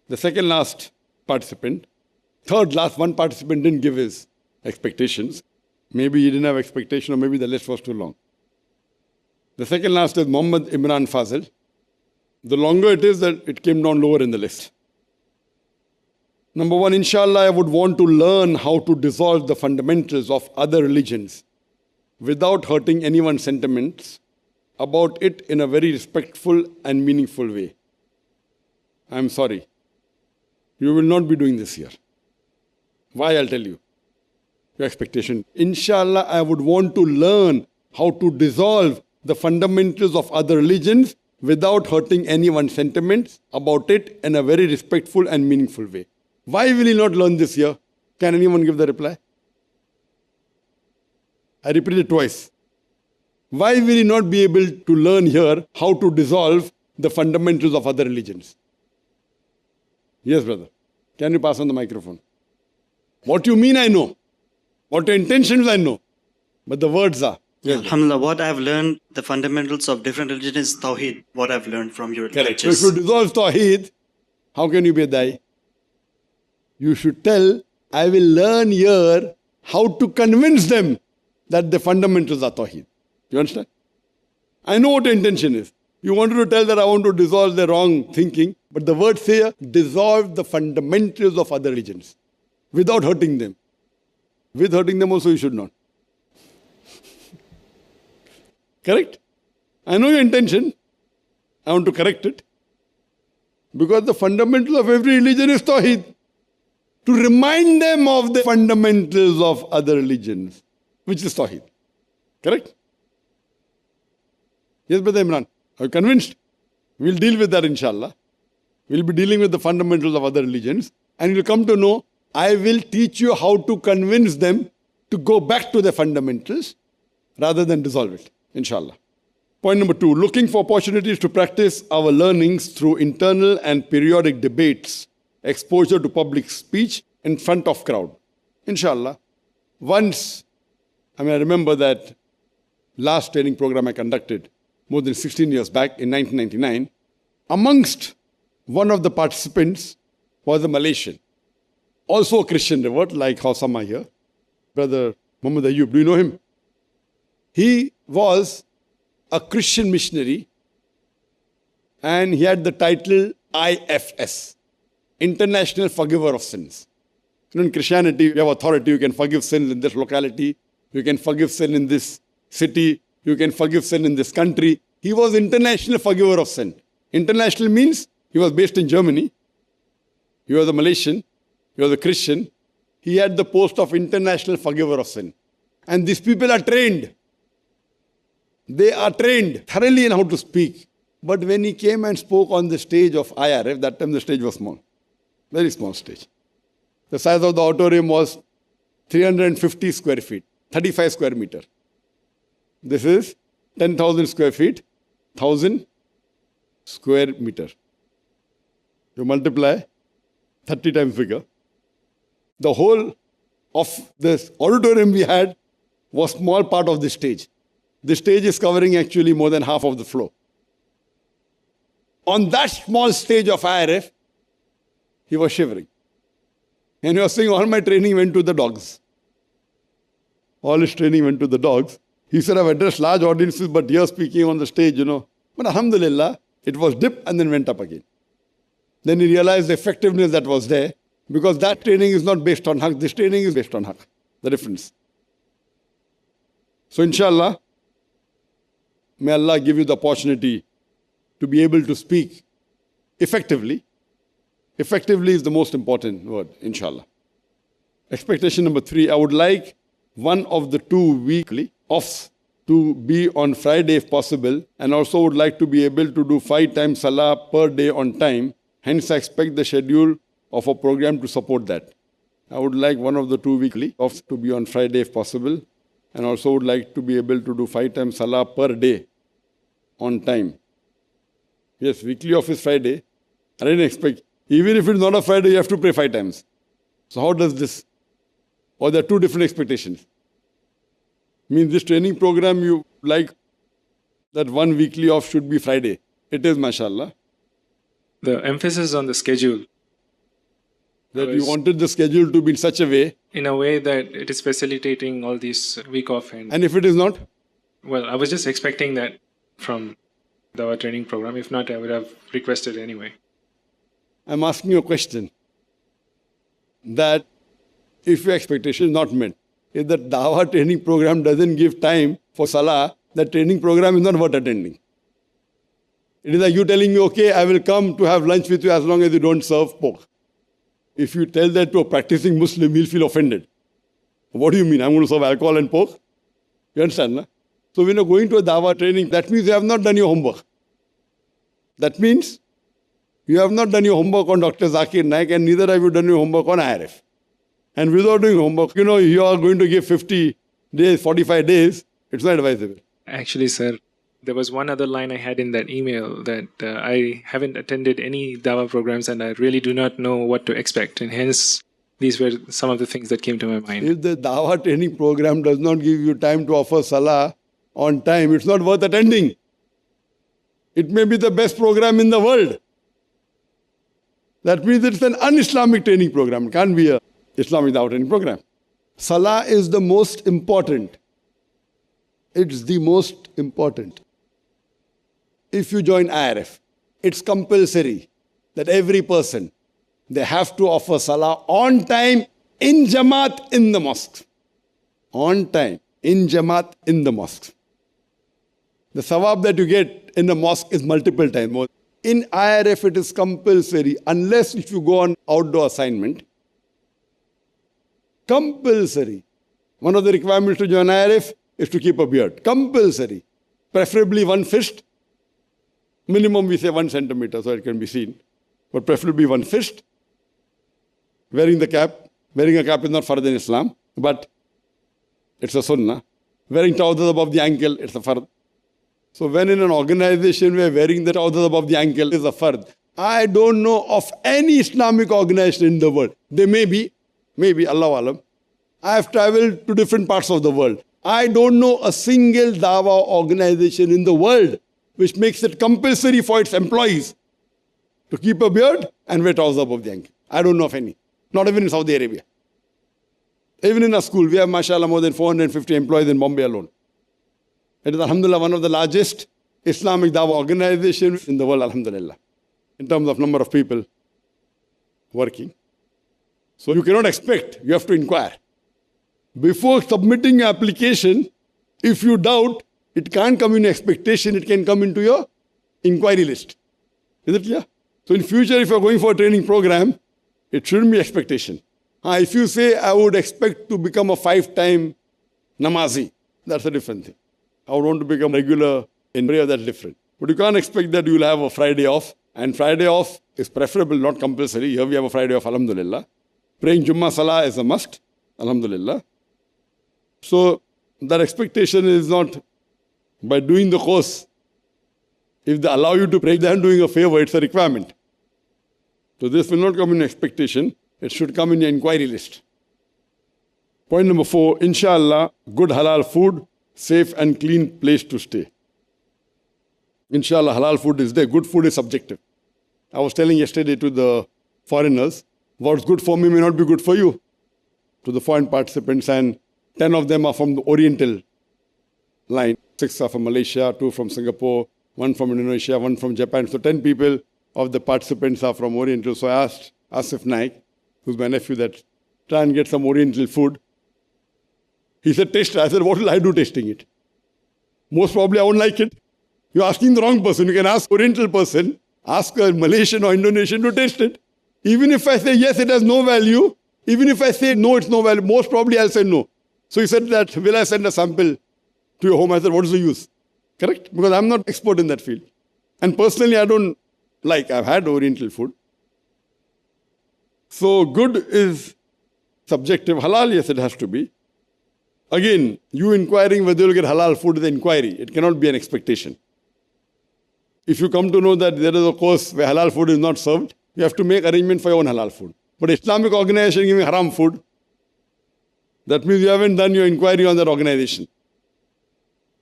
The second last participant, third last, one participant didn't give his expectations. Maybe he didn't have expectation or maybe the list was too long. The second last is Muhammad Imran Fazil. The longer it is, that it came down lower in the list. Number one, inshallah, I would want to learn how to dissolve the fundamentals of other religions without hurting anyone's sentiments about it in a very respectful and meaningful way. I'm sorry. You will not be doing this here. Why? I'll tell you. Your expectation. Inshallah, I would want to learn how to dissolve the fundamentals of other religions without hurting anyone's sentiments about it in a very respectful and meaningful way. Why will he not learn this here? Can anyone give the reply? I repeat it twice. Why will he not be able to learn here how to dissolve the fundamentals of other religions? Yes, brother. Can you pass on the microphone? What you mean, I know. What your intentions, I know. But the words are. Yes, Alhamdulillah, what I've learned, the fundamentals of different religions is Tawheed, what I've learned from your correct. So lectures. if you dissolve Tawheed, how can you be a Dai? You should tell, I will learn here how to convince them that the fundamentals are Tawheed. You understand? I know what your intention is. You wanted to tell that I want to dissolve the wrong thinking, but the words say, dissolve the fundamentals of other religions without hurting them. With hurting them also you should not. Correct? I know your intention. I want to correct it. Because the fundamentals of every religion is Tawheed. To remind them of the fundamentals of other religions, which is Tawheed. Correct? Yes, Brother Imran. Are you convinced? We'll deal with that, inshallah. We'll be dealing with the fundamentals of other religions. And you'll come to know, I will teach you how to convince them to go back to the fundamentals rather than dissolve it, inshallah. Point number 2, looking for opportunities to practice our learnings through internal and periodic debates, exposure to public speech in front of crowd. Inshallah. Once, I remember that last training program I conducted more than 16 years back in 1999. Amongst one of the participants was a Malaysian, also a Christian revert, like how some are here. Brother Muhammad Ayub, do you know him? He was a Christian missionary and he had the title IFS, International Forgiver of Sins. You know, in Christianity, you have authority, you can forgive sins in this locality, you can forgive sin in this city, you can forgive sin in this country. He was International Forgiver of Sin. International means he was based in Germany. He was a Malaysian. He was a Christian. He had the post of International Forgiver of Sin. And these people are trained. They are trained thoroughly in how to speak. But when he came and spoke on the stage of IRF, that time the stage was small. Very small stage. The size of the auditorium was 350 square feet, 35 square meter. This is 10,000 square feet, 1,000 square meter. You multiply, 30 times bigger. The whole of this auditorium we had was small part of the stage. The stage is covering actually more than half of the floor. On that small stage of IRF, he was shivering. And he was saying, all my training went to the dogs. All his training went to the dogs. He said, I've addressed large audiences, but here speaking on the stage, But alhamdulillah, it was dipped and then went up again. Then he realized the effectiveness that was there, because that training is not based on haq, this training is based on haq. The difference. So inshallah, may Allah give you the opportunity to be able to speak effectively. Effectively is the most important word, inshallah. Expectation number 3, I would like one of the 2 weekly offs to be on Friday if possible, and also would like to be able to do 5 times salah per day on time. Hence, I expect the schedule of a program to support that. I would like one of the 2 weekly offs to be on Friday if possible, and also would like to be able to do 5 times salah per day on time. Yes, weekly off is Friday. I didn't expect, even if it's not a Friday, you have to pray 5 times. So how does this? Or there are 2 different expectations. Means this training program you like that 1 weekly off should be Friday. It is, mashallah. The emphasis on the schedule. That you wanted the schedule to be in such a way. In a way that it is facilitating all these week off. And if it is not? Well, I was just expecting that from our training program. If not, I would have requested anyway. I'm asking you a question. That if your expectation is not met, if the Dawah training program doesn't give time for Salah, the training program is not worth attending. It is like you telling me, okay, I will come to have lunch with you as long as you don't serve pork. If you tell that to a practicing Muslim, he'll feel offended. What do you mean? I'm going to serve alcohol and pork? You understand, no? So when you're going to a Dawah training, that means you have not done your homework. That means you have not done your homework on Dr. Zakir Naik, and neither have you done your homework on IRF. And without doing homework, you are going to give 50 days, 45 days. It's not advisable. Actually, sir, there was one other line I had in that email that I haven't attended any Dawah programs and I really do not know what to expect. And hence, these were some of the things that came to my mind. If the Dawah training program does not give you time to offer Salah on time, it's not worth attending. It may be the best program in the world. That means it's an un-Islamic training program. It can't be an Islamic Dawah training program. Salah is the most important. It's the most important. If you join IRF, it's compulsory that every person, they have to offer Salah on time, in Jamaat, in the mosque. On time, in Jamaat, in the mosque. The sawab that you get in the mosque is multiple times more. In IRF, it is compulsory, unless if you go on outdoor assignment. Compulsory. One of the requirements to join IRF is to keep a beard. Compulsory. Preferably one fist. Minimum we say 1 centimeter so it can be seen. But preferably one fist. Wearing the cap. Wearing a cap is not fard in Islam, but it's a sunnah. Wearing trousers above the ankle, it's a fard. So when in an organization where wearing the trousers above the ankle is a fard, I don't know of any Islamic organization in the world. They may be, Allah Alam. I have traveled to different parts of the world. I don't know a single Dawah organization in the world which makes it compulsory for its employees to keep a beard and wear trousers above the ankle. I don't know of any. Not even in Saudi Arabia. Even in our school, we have, mashallah, more than 450 employees in Bombay alone. It is, alhamdulillah, one of the largest Islamic Dawah organizations in the world, alhamdulillah, in terms of number of people working. So you cannot expect, you have to inquire. Before submitting your application, if you doubt, it can't come in expectation, it can come into your inquiry list. Is it clear? So in future, if you're going for a training program, it shouldn't be expectation. If you say, I would expect to become a 5-time namazi, that's a different thing. I would want to become regular in prayer, that's different. But you can't expect that you will have a Friday off. And Friday off is preferable, not compulsory. Here we have a Friday off, alhamdulillah. Praying Jummah Salah is a must, alhamdulillah. So that expectation is not by doing the course. If they allow you to pray, they are doing a favor, it's a requirement. So this will not come in expectation. It should come in your inquiry list. Point number 4, inshallah, good halal food, safe and clean place to stay. Inshallah, halal food is there. Good food is subjective. I was telling yesterday to the foreigners, what's good for me may not be good for you. To the foreign participants, and 10 of them are from the Oriental line. 6 are from Malaysia, 2 from Singapore, 1 from Indonesia, 1 from Japan. So 10 people of the participants are from Oriental. So I asked Asif Naik, who's my nephew, that try and get some Oriental food. He said, taste it. I said, what will I do tasting it? Most probably I won't like it. You're asking the wrong person. You can ask Oriental person, ask a Malaysian or Indonesian to taste it. Even if I say, yes, it has no value, even if I say, no, it's no value, most probably I'll say no. So he said that, will I send a sample to your home? I said, what is the use? Correct? Because I'm not expert in that field. And personally, I don't like, I've had Oriental food. So good is subjective. Halal, yes, it has to be. Again, you inquiring whether you'll get halal food is an inquiry. It cannot be an expectation. If you come to know that there is a course where halal food is not served, you have to make arrangement for your own halal food. But Islamic organization giving haram food, that means you haven't done your inquiry on that organization.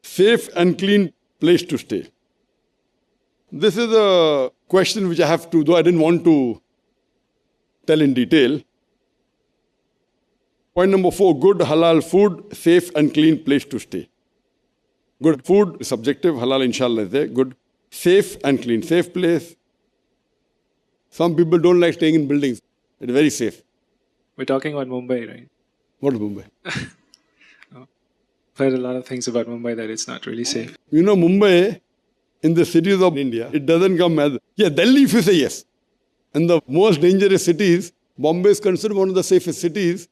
Safe and clean place to stay. This is a question which I have to, though I didn't want to tell in detail. Point number 4, good halal food, safe and clean place to stay. Good food is subjective, halal inshallah is there. Good, safe and clean, safe place. Some people don't like staying in buildings. It's very safe. We're talking about Mumbai, right? What is Mumbai? I've heard a lot of things about Mumbai that it's not really safe. You know, Mumbai, in the cities of India, it doesn't come as, Delhi if you say yes. And the most dangerous cities, Bombay is considered one of the safest cities.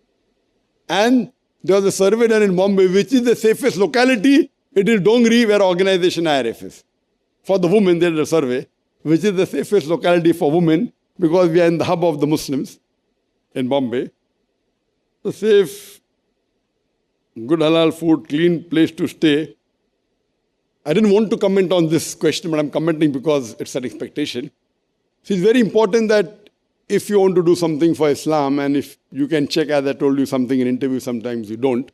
And there was a survey done in Bombay, which is the safest locality. It is Dongri, where organization IRF is. For the women, there is a survey, which is the safest locality for women, because we are in the hub of the Muslims in Bombay. So safe, good halal food, clean place to stay. I didn't want to comment on this question, but I'm commenting because it's an expectation. So it's very important that if you want to do something for Islam, and if you can check, as I told you something in interview, sometimes you don't.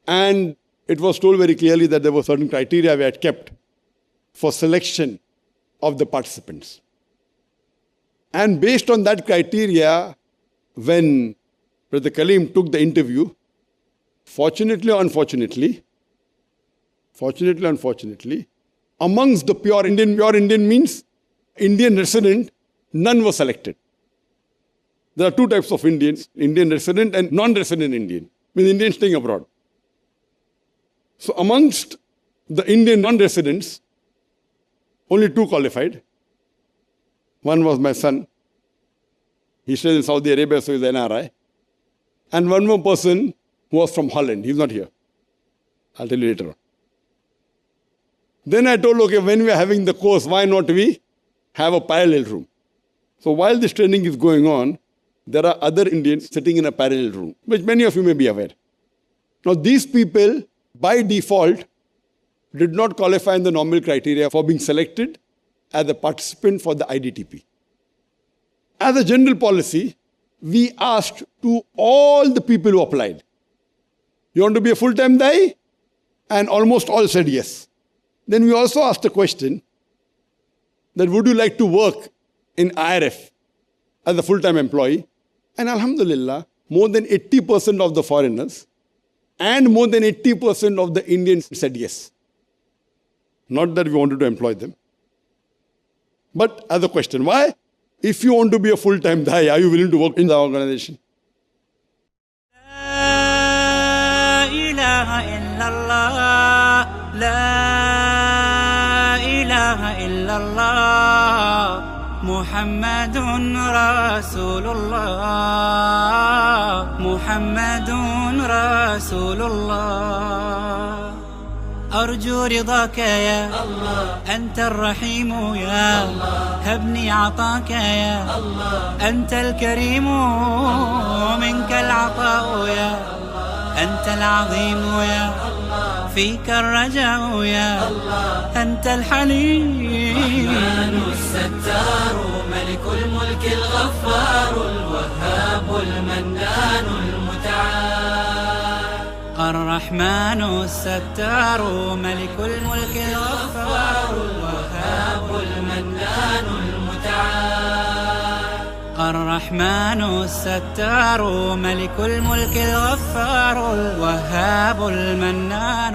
And it was told very clearly that there were certain criteria we had kept for selection of the participants. And based on that criteria, when Brother Kaleem took the interview, fortunately or unfortunately, amongst the pure Indian means Indian resident, none was selected. There are two types of Indians, Indian resident and non-resident Indian, means Indians staying abroad. So amongst the Indian non-residents, only two qualified. One was my son. He stays in Saudi Arabia, so he's an NRI. And one more person who was from Holland. He's not here. I'll tell you later on. Then I told, okay, when we are having the course, why not we have a parallel room? So while this training is going on, there are other Indians sitting in a parallel room, which many of you may be aware. Now these people, by default, did not qualify in the normal criteria for being selected as a participant for the IDTP. As a general policy, we asked to all the people who applied, you want to be a full-time Dai? And almost all said yes. Then we also asked the question that would you like to work in IRF as a full-time employee? And Alhamdulillah, more than 80% of the foreigners and more than 80% of the Indians said yes. Not that we wanted to employ them. But as a question, why? If you want to be a full-time Dai, are you willing to work in the organization? La ilaha illallah, la ilaha illallah, Muhammadun Rasulullah, Muhammadun Rasulullah. أرجو رضاك يا الله أنت الرحيم يا الله هبني عطاك يا الله أنت الكريم منك العطاء يا الله أنت العظيم يا الله فيك الرجاء يا الله أنت الحليم الرحمن الستار ملك الملك الغفار الوهاب المنان المتعال الرحمن الستار ملك الملك الغفار الوهاب المنان المتعال الرحمن الستار ملك الملك الغفار الوهاب المنان